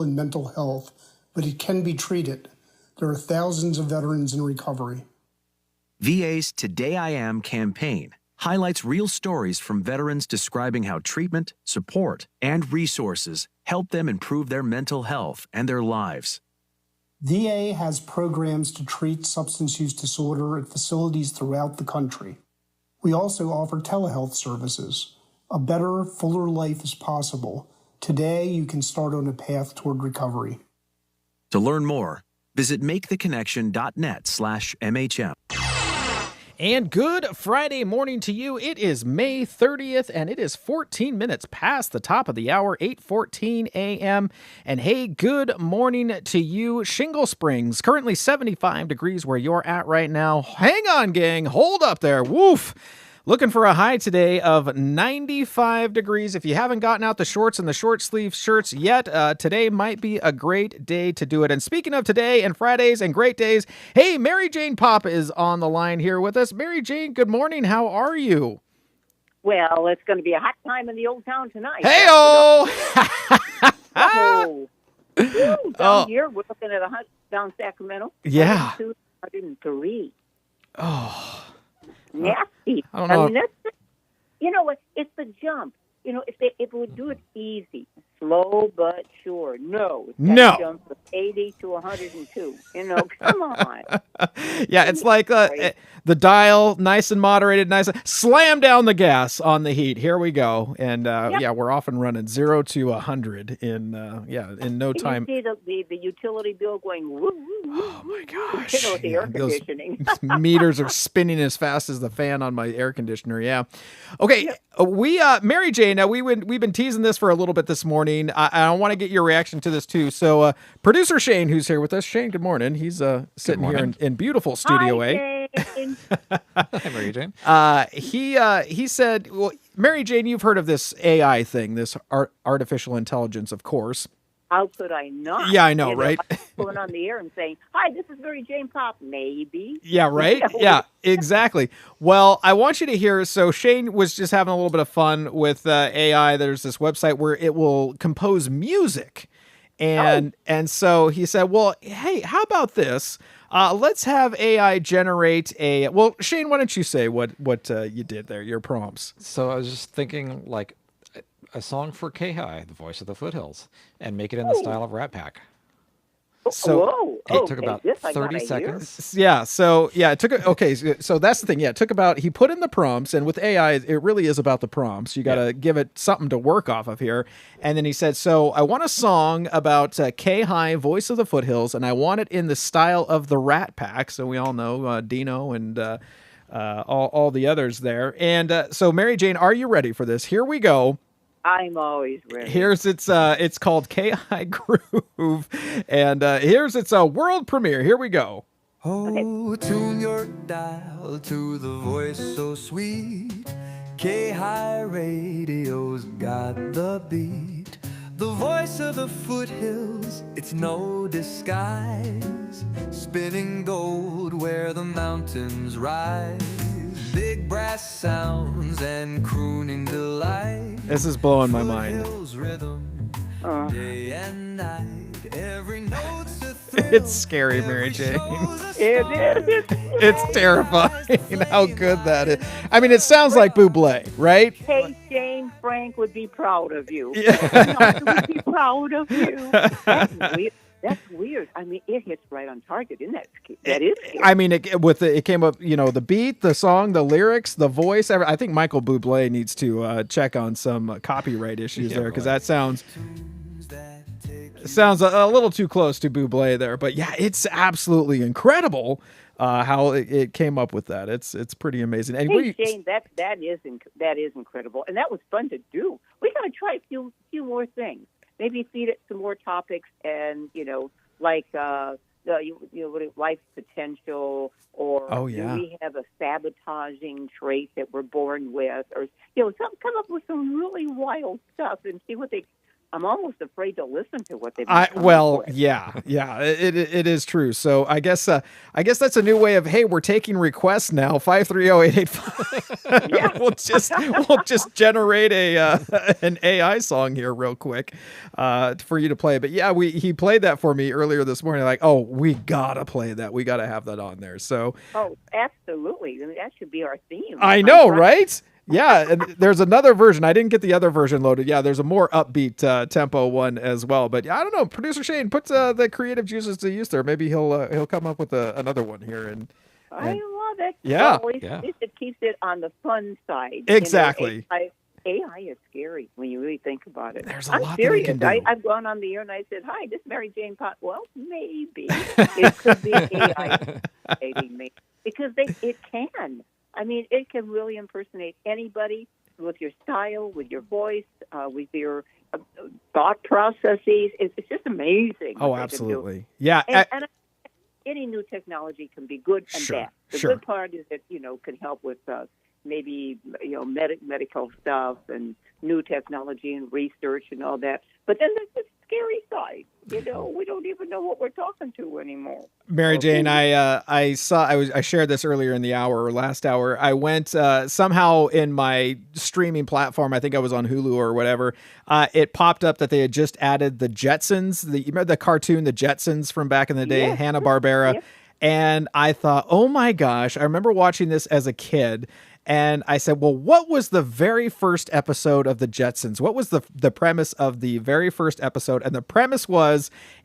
and mental health, but it can be treated. There are thousands of veterans in recovery. VA's Today I Am campaign highlights real stories from veterans describing how treatment, support, and resources help them improve their mental health and their lives. VA has programs to treat substance use disorder at facilities throughout the country. We also offer telehealth services. A better, fuller life is possible. Today, you can start on a path toward recovery. To learn more, visit maketheconnection.net/MHM. And good Friday morning to you. It is May 30th, and it is 14 minutes past the top of the hour, 8:14 a.m. And hey, good morning to you. Shingle Springs, currently 75 degrees where you're at right now. Hang on, gang. Hold up there. Woof. Looking for a high today of 95 degrees. If you haven't gotten out the shorts and the short sleeve shirts yet, today might be a great day to do it. And speaking of today and Fridays and great days, hey, Mary Jane Papa is on the line here with us. Mary Jane, good morning. How are you? Well, it's going to be a hot time in the old town tonight. Hey-oh! Down here, we're looking at down Sacramento. Yeah. 103. Oh. Nasty. I don't know. That's what? It's the jump. If it would do it easy, slow but sure. No. Jump from 80 to 102. Come on. Yeah, it's like the dial, nice and moderated, nice. Slam down the gas on the heat. Here we go. And we're off and running 0 to 100 in no time. You see the utility bill going woo, woo, woo. Oh my gosh. The air conditioning. Meters are spinning as fast as the fan on my air conditioner. Yeah. Okay. We Mary Jane, we've been teasing this for a little bit this morning. I want to get your reaction to this too. So producer Shane, who's here with us. Shane, good morning. He's sitting here in beautiful Studio A. Hi, Mary Jane. He said, well, Mary Jane, you've heard of this AI thing, this artificial intelligence, of course. How could I not? Yeah, I know, right? Pulling on the air and saying, "Hi, this is Mary Jane Pop." Maybe. Yeah, right? Yeah, exactly. Well, I want you to hear. So Shane was just having a little bit of fun with AI. There's this website where it will compose music. And so he said, well, hey, how about this? Let's have AI generate well, Shane, why don't you say what you did there, your prompts? So I was just thinking like a song for KAHI, the voice of the foothills, and make it in the style of Rat Pack. So it took about 30 seconds. Yeah. So it took. Okay. So that's the thing. Yeah. It took about. He put in the prompts, and with AI, it really is about the prompts. You got to give it something to work off of here. And then he said, "So I want a song about KAHI, voice of the foothills, and I want it in the style of the Rat Pack." So we all know Dino and all the others there. And so Mary Jane, are you ready for this? Here we go. I'm always ready. It's called KAHI Groove, and here's its world premiere. Here we go. Oh, tune your dial to the voice so sweet. KAHI Radio's got the beat. The voice of the foothills, it's no disguise. Spinning gold where the mountains rise. Big brass sounds and crooning delight. This is blowing my mind. Day and night, every note's a thrill. It's scary, Mary Jane. It is. It's terrifying how good that is. I mean, it sounds like Bublé, right? Hey, Jane, Frank would be proud of you. Yeah. Would be proud of you. That's weird. I mean, it hits right on target, isn't that? That is scary. I mean, it came up, the beat, the song, the lyrics, the voice. I think Michael Bublé needs to check on some copyright issues there, because that sounds a little too close to Bublé there. But yeah, it's absolutely incredible how it came up with that. It's pretty amazing. And hey, Jane, that is incredible, and that was fun to do. We got to try a few more things. Maybe feed it some more topics, and like life's potential, or do we have a sabotaging trait that we're born with, or come up with some really wild stuff and see what they I'm almost afraid to listen to what they've Well, yeah, it is true. So I guess that's a new way of, hey, we're taking requests now. 530-885. Yeah. we'll just generate an AI song here real quick for you to play. But yeah, he played that for me earlier this morning. Like, oh, we gotta play that. We gotta have that on there. So absolutely. I mean, that should be our theme. I know, right? Yeah, and there's another version. I didn't get the other version loaded. Yeah, there's a more upbeat tempo one as well. But I don't know. Producer Shane, put the creative juices to use there. Maybe he'll come up with another one here. And I love it. Yeah. It keeps it on the fun side. Exactly. AI is scary when you really think about it. There's a I'm lot serious. that it can do. I've gone on the air and I said, "Hi, this is Mary Jane Pot." Well, maybe it could be AI impersonating me because it can. I mean, it can really impersonate anybody with your style, with your voice, with your thought processes. It's just amazing. Oh, absolutely. Yeah. And any new technology can be good and bad. The Sure. good part is that, can help with maybe, medical stuff and new technology and research and all that. But then there's the scary side. We don't even know what we're talking to anymore. Mary Jane, I shared this earlier in the hour or last hour. I went somehow in my streaming platform. I think I was on Hulu or whatever. It popped up that they had just added the Jetsons. You remember the cartoon, the Jetsons from back in the day, Hanna-Barbara. Yes. And I thought, oh my gosh, I remember watching this as a kid. And I said, well, what was the very first episode of the Jetsons? What was the premise of the very first episode? And the premise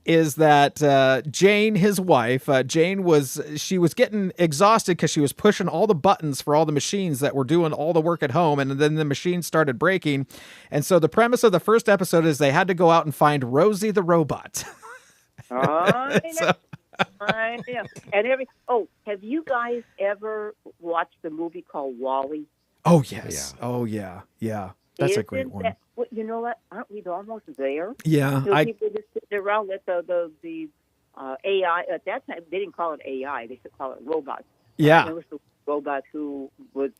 is that Jane, his wife, she was getting exhausted because she was pushing all the buttons for all the machines that were doing all the work at home. And then the machines started breaking. And so the premise of the first episode is they had to go out and find Rosie the robot. I know. And have you guys ever watched the movie called WALL-E? Oh, yes. Yeah. Oh, yeah. Yeah. That's a great one. You know what? Aren't we almost there? Yeah. People just sit around with the AI. At that time, they didn't call it AI. They used to call it robots. Yeah. It was the robot who was,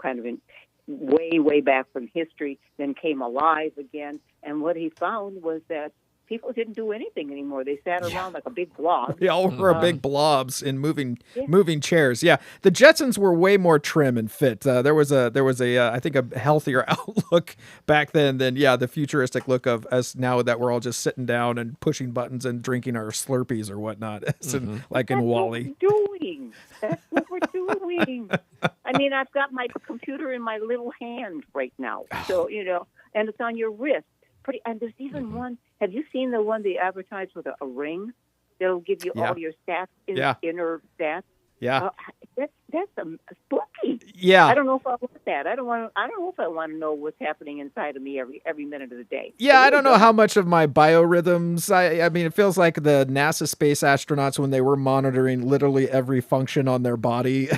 kind of in way back from history, then came alive again. And what he found was that people didn't do anything anymore. They sat around like a big blob. They all were big blobs in moving chairs. Yeah, the Jetsons were way more trim and fit. There was I think a healthier outlook back then than the futuristic look of us now that we're all just sitting down and pushing buttons and drinking our Slurpees or whatnot, like in WALL-E. That's what we're doing. I mean, I've got my computer in my little hand right now, so and it's on your wrist. And there's even one. Have you seen the one they advertise with a ring that'll give you all your stats, inner stats? Yeah, that's spooky. Yeah, I don't know if I want that. I don't know if I want to know what's happening inside of me every minute of the day. Yeah, I don't know how much of my biorhythms. I mean, it feels like the NASA space astronauts when they were monitoring literally every function on their body.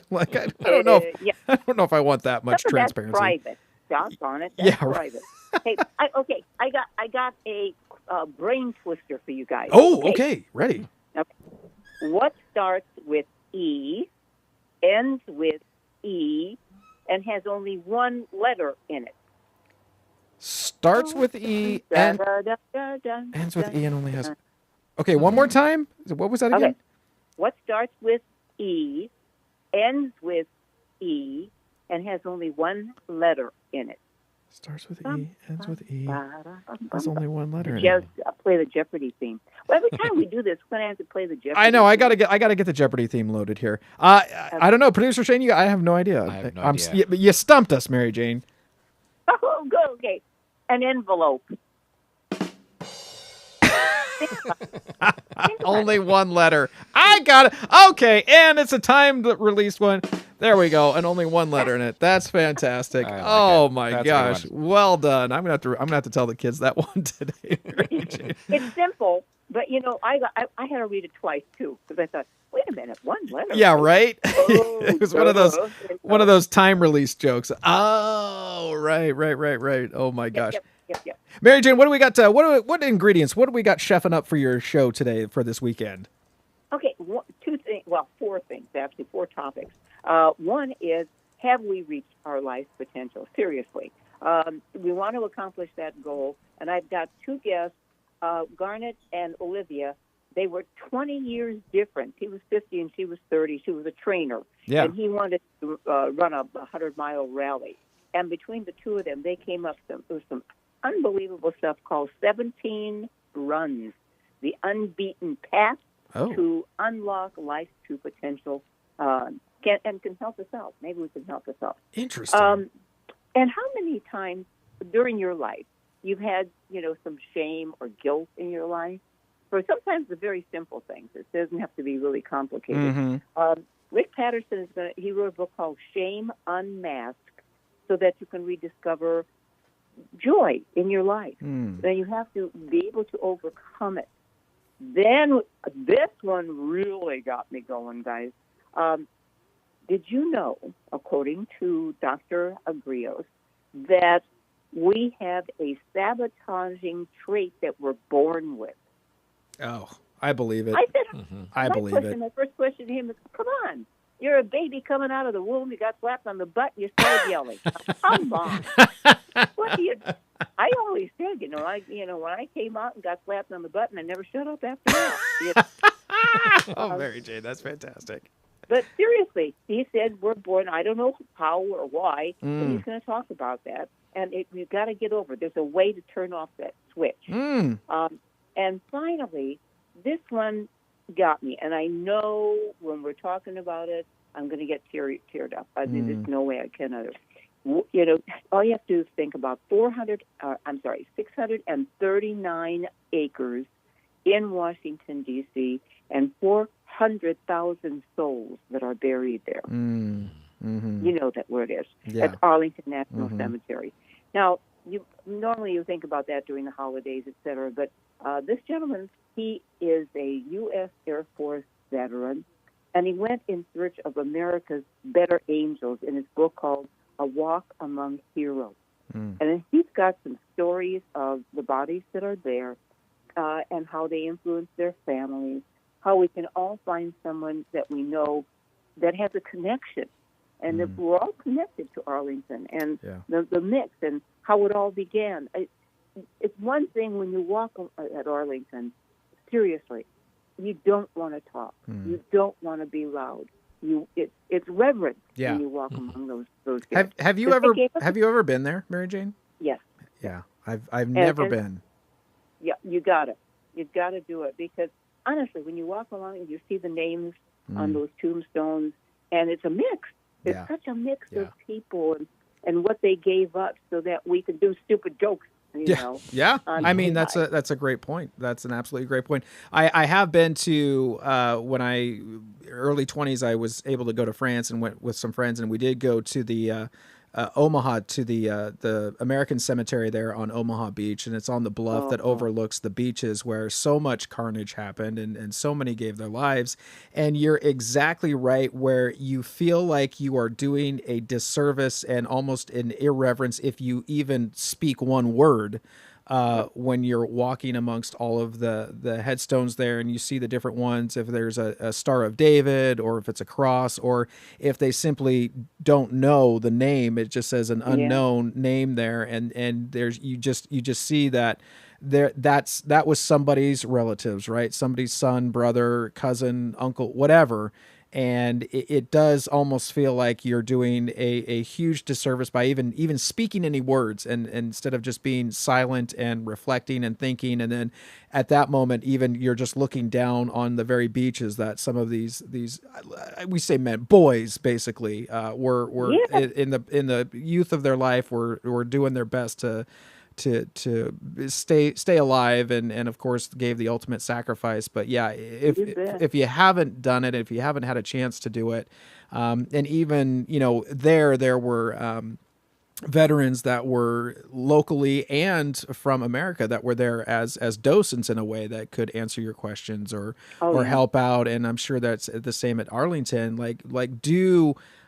Like I don't know. I don't know if I want that much transparency. That's private. Doggone it. That's private. Hey, I got a brain twister for you guys. Oh, okay. Ready. Okay. What starts with E, ends with E, and has only one letter in it? Starts with E and ends with E and only has... Okay, one more time. What was that again? Okay. What starts with E, ends with E, and has only one letter in it? Starts with E, ends with E. There's only one letter in it. Play the Jeopardy theme. Well, every time we do this, we're gonna have to play the Jeopardy. I know. I gotta get the Jeopardy theme loaded here. I don't know, producer Shane. I have no idea. I have no idea. You stumped us, Mary Jane. Oh, good. Okay, an envelope. Only one letter. I got it. Okay, and it's a timed released one. There we go, and only one letter in it. That's fantastic. My gosh, well done. I'm gonna have to tell the kids that one today. It's simple, but I had to read it twice too because I thought, wait a minute, one letter. Yeah, right. It was one of those time release jokes. Oh, right. Oh my gosh. Yep. Mary Jane, what do we got? What ingredients? What do we got chefing up for your show today for this weekend? Okay, four things actually, 4 topics. One is, have we reached our life's potential? Seriously, We want to accomplish that goal. And I've got two guests, Garnet and Olivia. They were 20 years different. He was 50 and she was 30. She was a trainer. Yeah. And he wanted to run a 100-mile rally. And between the two of them, they came up with some unbelievable stuff called 17 Runs, the unbeaten path to unlock life's true potential, and can help us out. Maybe we can help us out. Interesting. And how many times during your life you've had, some shame or guilt in your life? For sometimes the very simple things. It doesn't have to be really complicated. Mm-hmm. Rick Patterson he wrote a book called Shame Unmasked, so that you can rediscover joy in your life. Then you have to be able to overcome it. Then this one really got me going, guys. Did you know, according to Dr. Agrios, that we have a sabotaging trait that we're born with? Oh, I believe it. I said, I believe it. My first question to him is, come on. You're a baby coming out of the womb. You got slapped on the butt. And you started yelling. Come on. What do you? I always said, when I came out and got slapped on the butt, and I never shut up after that. Oh, Mary Jane, that's fantastic. But seriously, he said we're born. I don't know how or why, but he's going to talk about that. And you've got to get over it. There's a way to turn off that switch. And finally, this one got me. And I know when we're talking about it, I'm going to get teared up. I mean, there's no way I can. All you have to do is think about 639 acres in Washington, D.C., and 400,000 souls that are buried there. You know that where it is. Yeah. That's Arlington National Cemetery. Now, normally you think about that during the holidays, et cetera, but this gentleman, he is a U.S. Air Force veteran, and he went in search of America's better angels in his book called A Walk Among Heroes. And he's got some stories of the bodies that are there and how they influence their families, how we can all find someone that we know that has a connection, and that we're all connected to Arlington and the mix and how it all began. It's one thing when you walk at Arlington, seriously, you don't want to talk. You don't want to be loud. It's reverent when you walk among those guys. Have you ever been there, Mary Jane? Yes. Yeah, I've never been. Yeah, you've got to do it, because honestly, when you walk along and you see the names on those tombstones, and it's a mix. It's such a mix of people and what they gave up so that we could do stupid jokes. Yeah. I mean, that's a great point. That's an absolutely great point. I have been to when early 20s, I was able to go to France and went with some friends, and we did go to the Omaha, to the American cemetery there on Omaha Beach, and it's on the bluff that overlooks the beaches where so much carnage happened and so many gave their lives. And you're exactly right, where you feel like you are doing a disservice and almost an irreverence if you even speak one word when you're walking amongst all of the headstones there, and you see the different ones, if there's a Star of David, or if it's a cross, or if they simply don't know the name, it just says an unknown name there, and there's you just see that that was somebody's relatives, right? Somebody's son, brother, cousin, uncle, whatever. And it does almost feel like you're doing a huge disservice by even speaking any words, and instead of just being silent and reflecting and thinking. And then at that moment, even you're just looking down on the very beaches that some of these we say boys basically were in the youth of their life were doing their best to stay alive, and of course gave the ultimate sacrifice. But yeah, if you haven't done it, if you haven't had a chance to do it, and even there were veterans that were locally and from America that were there as docents in a way that could answer your questions or help out. And I'm sure that's the same at Arlington.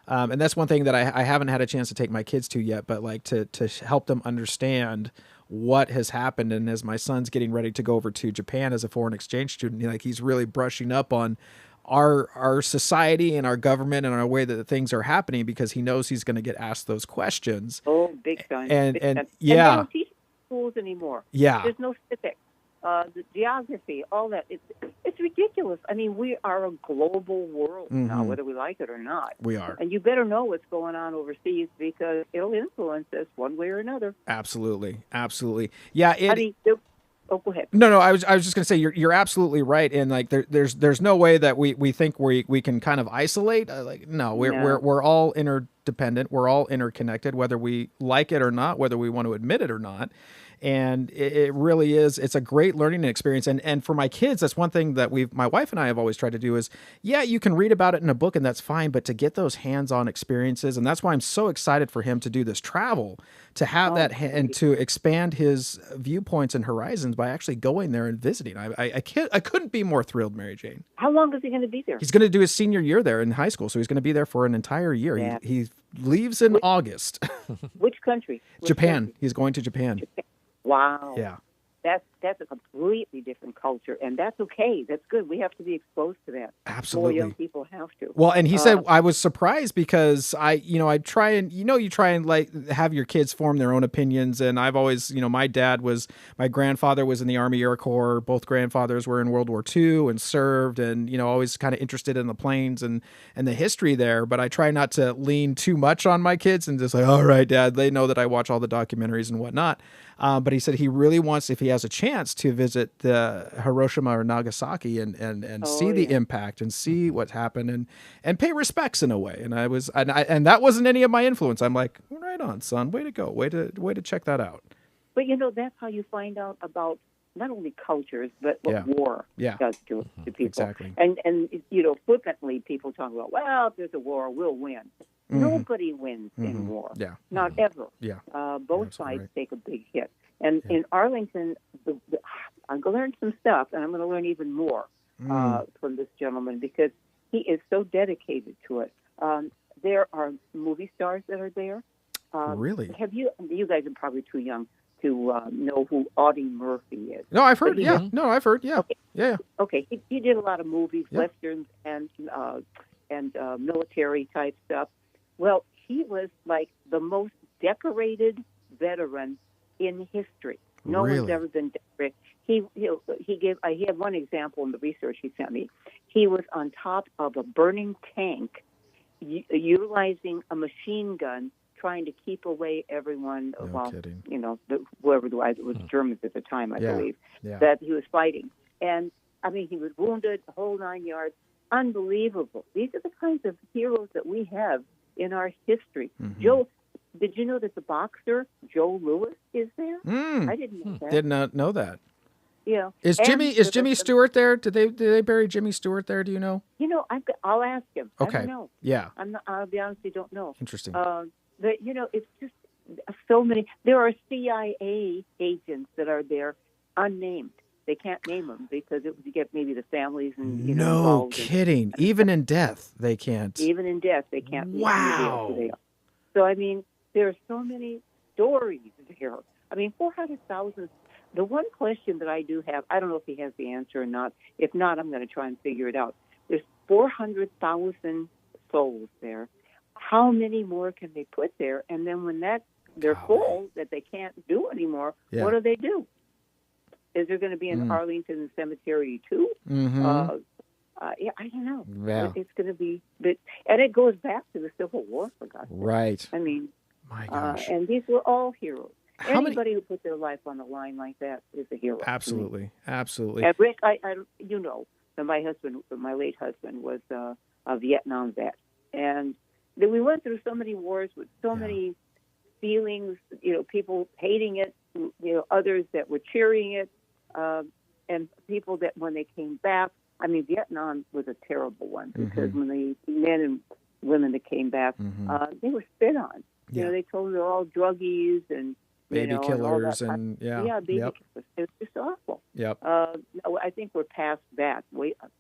And that's one thing that I haven't had a chance to take my kids to yet, but to help them understand what has happened. And as my son's getting ready to go over to Japan as a foreign exchange student, he's really brushing up on our society and our government and our way that things are happening, because he knows he's going to get asked those questions. Oh, big time. And Big time. And they yeah, don't teach schools anymore. yeah, There's no civics, the geography, all that. It's ridiculous. I mean, we are a global world now, whether we like it or not. we are. And you better know what's going on overseas, because it'll influence us one way or another. Absolutely, absolutely. Yeah, I mean, oh, go ahead. No, I was just gonna say you're absolutely right, and like there's no way that we think we can kind of isolate. Like no, we're all interdependent. We're all interconnected, whether we like it or not, whether we want to admit it or not. And it really is. It's a great learning experience. And for my kids, that's one thing that my wife and I have always tried to do is, yeah, you can read about it in a book and that's fine, but to get those hands-on experiences. And that's why I'm so excited for him to do this travel, to have and to expand his viewpoints and horizons by actually going there and visiting. I couldn't be more thrilled, Mary Jane. How long is he going to be there? He's going to do his senior year there in high school. So he's going to be there for an entire year. Yeah. He leaves in August. Which country? Japan. Country? He's going to Japan. Wow. Yeah. That's a completely different culture, and that's okay. That's good. We have to be exposed to that. Absolutely. More young people have to. Well, and he said, I was surprised because I try and, you try and like have your kids form their own opinions. And I've always, my grandfather was in the Army Air Corps. Both grandfathers were in World War II and served, and, always kind of interested in the planes and the history there. But I try not to lean too much on my kids and just like, all right, Dad, they know that I watch all the documentaries and whatnot. But he said he really wants, if he has a chance, to visit the Hiroshima or Nagasaki and see the impact and see what happened and pay respects in a way. And and that wasn't any of my influence. I'm like, right on, son, way to go, way to check that out. But that's how you find out about not only cultures but what war does to people. Exactly. And flippantly people talk about, well, if there's a war, we'll win. Nobody wins in war. Yeah. Not ever. Yeah. Both sides take a big hit. And in Arlington, I'm going to learn some stuff, and I'm going to learn even more from this gentleman, because he is so dedicated to it. There are movie stars that are there. Really? You guys are probably too young to know who Audie Murphy is. No, I've heard. Yeah. No, I've heard. Yeah. Okay. Yeah. Okay. He did a lot of movies, westerns, and military type stuff. Well, he was like the most decorated veteran in history. No one's ever been decorated. He had one example in the research he sent me. He was on top of a burning tank, utilizing a machine gun, trying to keep away everyone. Kidding. Whoever it was Germans at the time, I believe, that he was fighting. And I mean, he was wounded, the whole 9 yards. Unbelievable. These are the kinds of heroes that we have in our history. Joe, did you know that the boxer Joe Louis is there? I didn't know that. Did not know that. Yeah. Is Jimmy Stewart there? Did they bury Jimmy Stewart there? Do you know? I'll ask him. Okay. I don't know. Yeah. I'll be honest, I don't know. Interesting. But it's just so many. There are CIA agents that are there, unnamed. They can't name them because it would get maybe the families and no kidding. Even in death, they can't. Even in death, they can't. Wow. Who they are. So I mean, there are so many stories here. I mean, 400,000. The one question that I do have, I don't know if he has the answer or not. If not, I'm going to try and figure it out. There's 400,000 souls there. How many more can they put there? And then when they're full, that they can't do anymore, what do they do? Is there going to be an Arlington Cemetery too? I don't know. Yeah. It's going to be, and it goes back to the Civil War, for God's sake. Right. I mean, my gosh. And these were all heroes. Anybody who put their life on the line like that is a hero. Absolutely. Absolutely. And Rick, that my late husband was a Vietnam vet, and that we went through so many wars with so many feelings. People hating it. Others that were cheering it. And people that when they came back, I mean, Vietnam was a terrible one because when the men and women that came back, they were spit on. They told them they're all druggies and baby killers and baby killers. It was just awful. Yep. I think we're past that.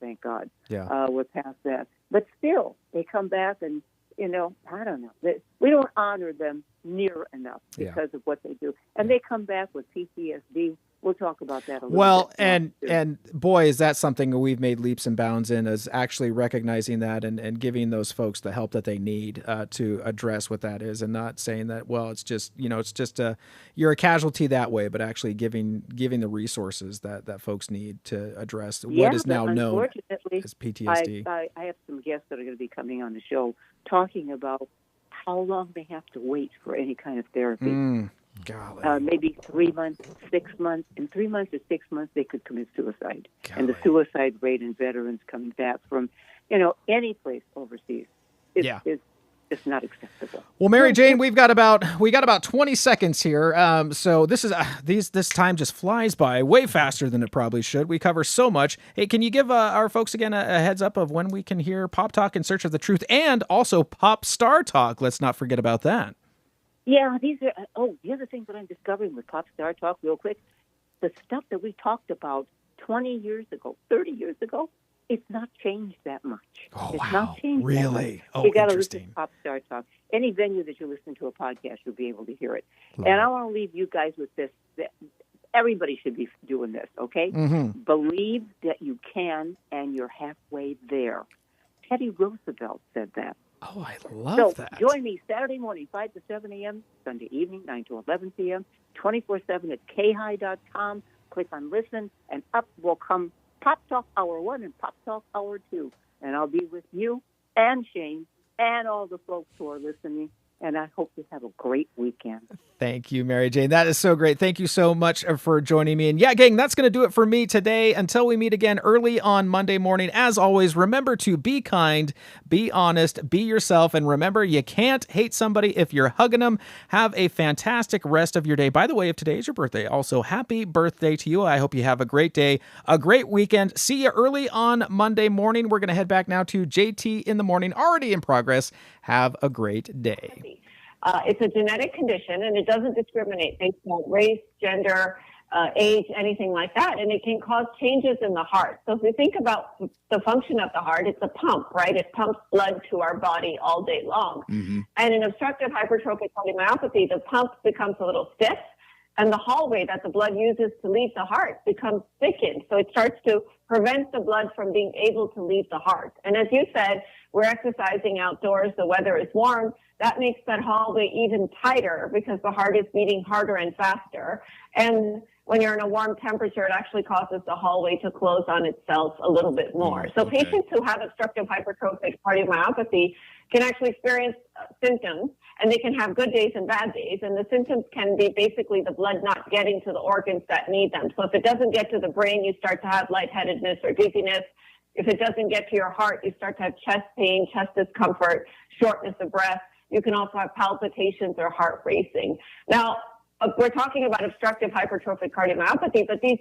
Thank God. Yeah. We're past that. But still, they come back and I don't know. We don't honor them near enough because of what they do. And they come back with PTSD we'll talk about that a little Well, bit. and boy, is that something we've made leaps and bounds in, is actually recognizing that and giving those folks the help that they need to address what that is, and not saying that, well, it's just, you're a casualty that way, but actually giving the resources that folks need to address what is now known as PTSD. I have some guests that are going to be coming on the show talking about how long they have to wait for any kind of therapy. Golly. Maybe 3 months, 6 months. In 3 months or 6 months, they could commit suicide. Golly. And the suicide rate in veterans coming back from, any place overseas is just not acceptable. Well, Mary Jane, we got about 20 seconds here. So this is this time just flies by way faster than it probably should. We cover so much. Hey, can you give our folks again a heads up of when we can hear Pop Talk in Search of the Truth, and also Pop Star Talk? Let's not forget about that. Yeah, these are. The other thing that I'm discovering with Pop Star Talk, real quick, the stuff that we talked about 20 years ago, 30 years ago, it's not changed that much. Oh, it's wow. not changed. Really? That much. Oh, you got to listen interesting. to Pop Star Talk. Any venue that you listen to a podcast, you'll be able to hear it. I want to leave you guys with this. That everybody should be doing this, okay? Mm-hmm. Believe that you can, and you're halfway there. Teddy Roosevelt said that. Oh, I love that. Join me Saturday morning, 5 to 7 a.m., Sunday evening, 9 to 11 p.m., 24/7 at KAHI.com. Click on Listen, and up will come Pop Talk Hour 1 and Pop Talk Hour 2. And I'll be with you and Shane and all the folks who are listening. And I hope you have a great weekend. Thank you, Mary Jane. That is so great. Thank you so much for joining me. And yeah, gang, that's going to do it for me today. Until we meet again early on Monday morning, as always, remember to be kind, be honest, be yourself, and remember, you can't hate somebody if you're hugging them. Have a fantastic rest of your day. By the way, if today is your birthday, also happy birthday to you. I hope you have a great day, a great weekend. See you early on Monday morning. We're going to head back now to JT in the Morning, already in progress. Have a great day. It's a genetic condition, and it doesn't discriminate based on race, gender, age, anything like that, and it can cause changes in the heart. So if we think about the function of the heart, it's a pump, right? It pumps blood to our body all day long. Mm-hmm. And in obstructive hypertrophic cardiomyopathy, the pump becomes a little stiff, and the hallway that the blood uses to leave the heart becomes thickened. So it starts to prevent the blood from being able to leave the heart. And as you said, we're exercising outdoors, the weather is warm. That makes that hallway even tighter because the heart is beating harder and faster. And when you're in a warm temperature, it actually causes the hallway to close on itself a little bit more. So patients who have obstructive hypertrophic cardiomyopathy can actually experience symptoms, and they can have good days and bad days. And the symptoms can be basically the blood not getting to the organs that need them. So if it doesn't get to the brain, you start to have lightheadedness or dizziness. If it doesn't get to your heart, you start to have chest pain, chest discomfort, shortness of breath. You can also have palpitations or heart racing. Now, we're talking about obstructive hypertrophic cardiomyopathy, but these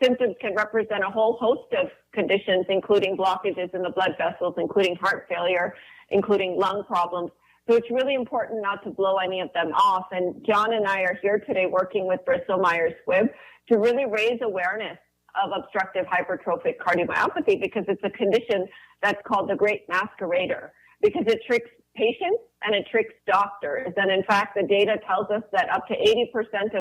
symptoms can represent a whole host of conditions, including blockages in the blood vessels, including heart failure, including lung problems. So it's really important not to blow any of them off. And John and I are here today working with Bristol Myers Squibb to really raise awareness of obstructive hypertrophic cardiomyopathy, because it's a condition that's called the great masquerader, because it tricks patients and it tricks doctors. And in fact, the data tells us that up to 80% of